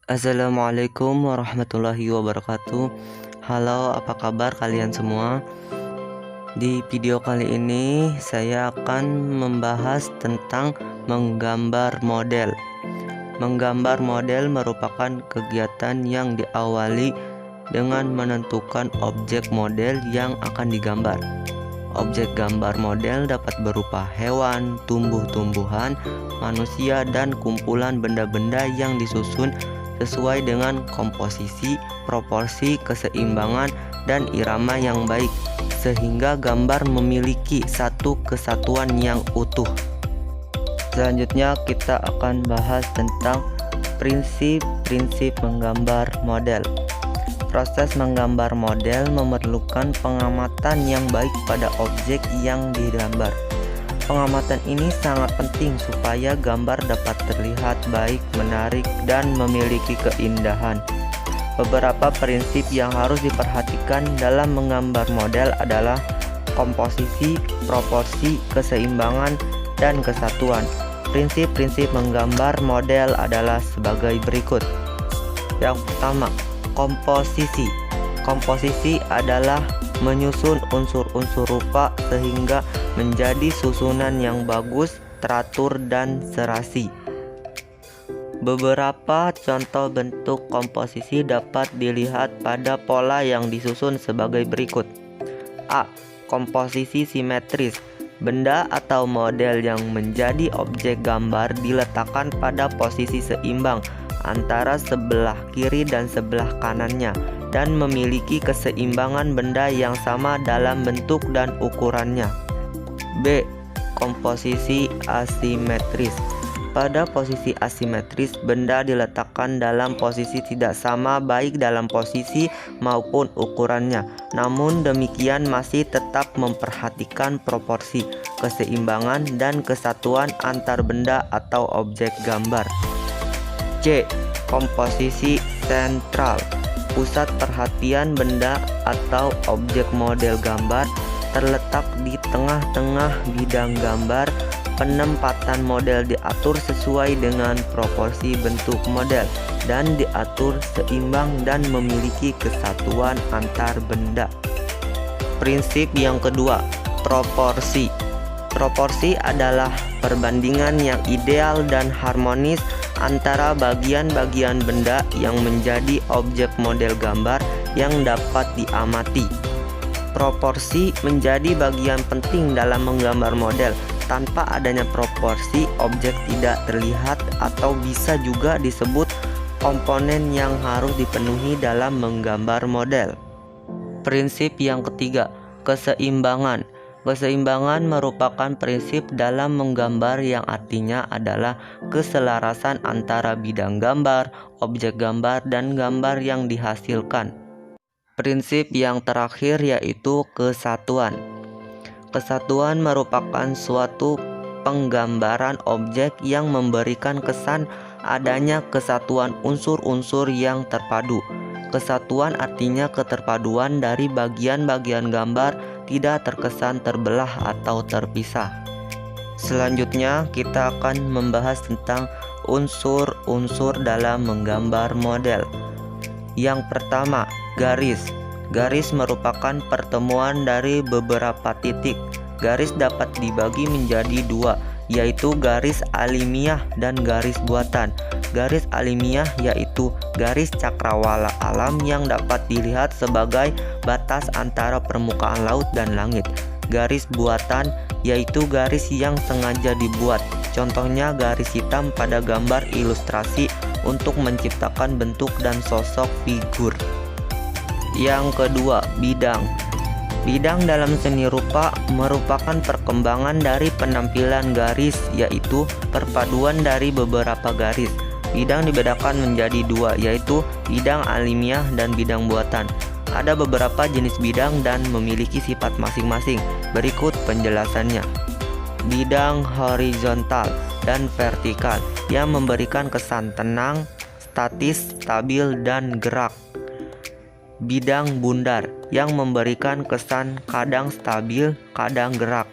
Assalamualaikum warahmatullahi wabarakatuh. Halo, apa kabar kalian semua? Di video kali ini saya akan membahas tentang menggambar model. Menggambar model merupakan kegiatan yang diawali dengan menentukan objek model yang akan digambar. Objek gambar model dapat berupa hewan, tumbuh-tumbuhan, manusia, dan kumpulan benda-benda yang disusun sesuai dengan komposisi, proporsi, keseimbangan, dan irama yang baik, sehingga gambar memiliki satu kesatuan yang utuh. Selanjutnya kita akan bahas tentang prinsip-prinsip menggambar model. Proses menggambar model memerlukan pengamatan yang baik pada objek yang digambar. Pengamatan ini sangat penting supaya gambar dapat terlihat baik, menarik, dan memiliki keindahan. Beberapa prinsip yang harus diperhatikan dalam menggambar model adalah komposisi, proporsi, keseimbangan, dan kesatuan. Prinsip-prinsip menggambar model adalah sebagai berikut. Yang pertama, komposisi. Komposisi adalah menyusun unsur-unsur rupa sehingga menjadi susunan yang bagus, teratur, dan serasi. Beberapa contoh bentuk komposisi dapat dilihat pada pola yang disusun sebagai berikut. A. Komposisi simetris. Benda atau model yang menjadi objek gambar diletakkan pada posisi seimbang antara sebelah kiri dan sebelah kanannya dan memiliki keseimbangan benda yang sama dalam bentuk dan ukurannya. B. Komposisi asimetris. Pada posisi asimetris, benda diletakkan dalam posisi tidak sama baik dalam posisi maupun ukurannya. Namun demikian masih tetap memperhatikan proporsi, keseimbangan, dan kesatuan antar benda atau objek gambar. C. Komposisi sentral. Pusat perhatian benda atau objek model gambar terletak di tengah-tengah bidang gambar. Penempatan model diatur sesuai dengan proporsi bentuk model dan diatur seimbang dan memiliki kesatuan antar benda. Prinsip yang kedua, proporsi. Proporsi adalah perbandingan yang ideal dan harmonis antara bagian-bagian benda yang menjadi objek model gambar yang dapat diamati. Proporsi menjadi bagian penting dalam menggambar model. Tanpa adanya proporsi, objek tidak terlihat atau bisa juga disebut komponen yang harus dipenuhi dalam menggambar model. Prinsip yang ketiga, keseimbangan. Keseimbangan merupakan prinsip dalam menggambar yang artinya adalah keselarasan antara bidang gambar, objek gambar, dan gambar yang dihasilkan. Prinsip yang terakhir yaitu kesatuan. Kesatuan merupakan suatu penggambaran objek yang memberikan kesan adanya kesatuan unsur-unsur yang terpadu. Kesatuan artinya keterpaduan dari bagian-bagian gambar tidak terkesan terbelah atau terpisah. Selanjutnya kita akan membahas tentang unsur-unsur dalam menggambar model. Yang pertama, garis. Garis merupakan pertemuan dari beberapa titik. Garis dapat dibagi menjadi dua, yaitu garis alamiah dan garis buatan. Garis alamiah yaitu garis cakrawala alam yang dapat dilihat sebagai batas antara permukaan laut dan langit. Garis buatan yaitu garis yang sengaja dibuat. Contohnya garis hitam pada gambar ilustrasi untuk menciptakan bentuk dan sosok figur. Yang kedua, bidang. Bidang dalam seni rupa merupakan perkembangan dari penampilan garis, yaitu perpaduan dari beberapa garis. Bidang dibedakan menjadi dua, yaitu bidang alamiah dan bidang buatan. Ada beberapa jenis bidang dan memiliki sifat masing-masing. Berikut penjelasannya. Bidang horizontal dan vertikal yang memberikan kesan tenang, statis, stabil, dan gerak. Bidang bundar yang memberikan kesan kadang stabil, kadang gerak.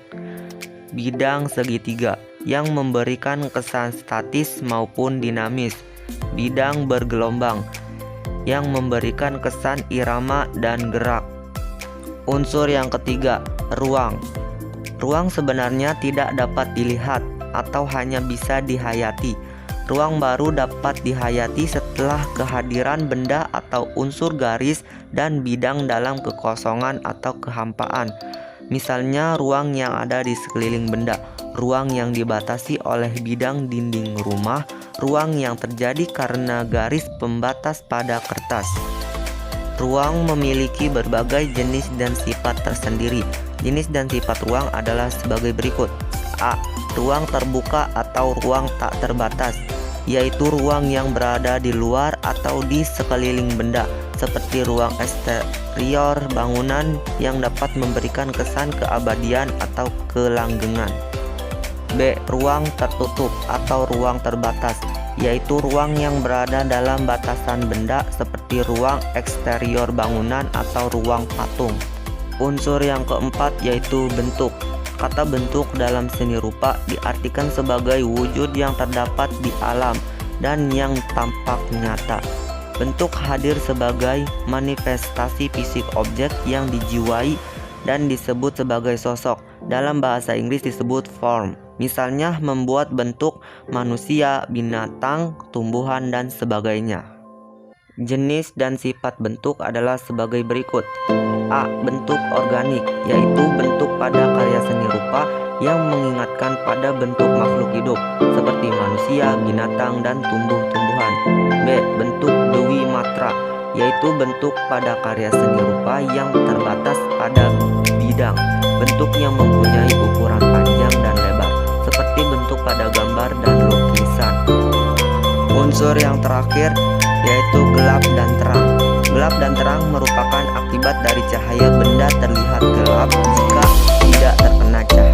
Bidang segitiga yang memberikan kesan statis maupun dinamis. bidang bergelombang yang memberikan kesan irama dan gerak. Unsur yang ketiga, ruang. Ruang sebenarnya tidak dapat dilihat atau hanya bisa dihayati. Ruang baru dapat dihayati setelah kehadiran benda atau unsur garis dan bidang dalam kekosongan atau kehampaan. Misalnya ruang yang ada di sekeliling benda, ruang yang dibatasi oleh bidang dinding rumah, ruang yang terjadi karena garis pembatas pada kertas. Ruang memiliki berbagai jenis dan sifat tersendiri. Jenis dan sifat ruang adalah sebagai berikut. A. Ruang terbuka atau ruang tak terbatas, yaitu ruang yang berada di luar atau di sekeliling benda, seperti ruang eksterior bangunan yang dapat memberikan kesan keabadian atau kelanggengan. B. Ruang tertutup atau ruang terbatas, yaitu ruang yang berada dalam batasan benda seperti ruang eksterior bangunan atau ruang patung. Unsur yang keempat yaitu bentuk. Kata bentuk dalam seni rupa diartikan sebagai wujud yang terdapat di alam dan yang tampak nyata. Bentuk hadir sebagai manifestasi fisik objek yang dijiwai dan disebut sebagai sosok. Dalam bahasa Inggris disebut form. Misalnya membuat bentuk manusia, binatang, tumbuhan, dan sebagainya. Jenis dan sifat bentuk adalah sebagai berikut. A. Bentuk organik, yaitu bentuk pada karya seni rupa yang mengingatkan pada bentuk makhluk hidup seperti manusia, binatang, dan tumbuh-tumbuhan. B. Bentuk dewi matra, yaitu bentuk pada karya seni rupa yang terbatas pada bidang, bentuk yang mempunyai ukuran panjang dan lebar, seperti bentuk pada gambar dan lukisan. Unsur yang terakhir yaitu gelap dan terang. Gelap dan terang merupakan akibat dari cahaya benda terlihat gelap jika tidak terkena cahaya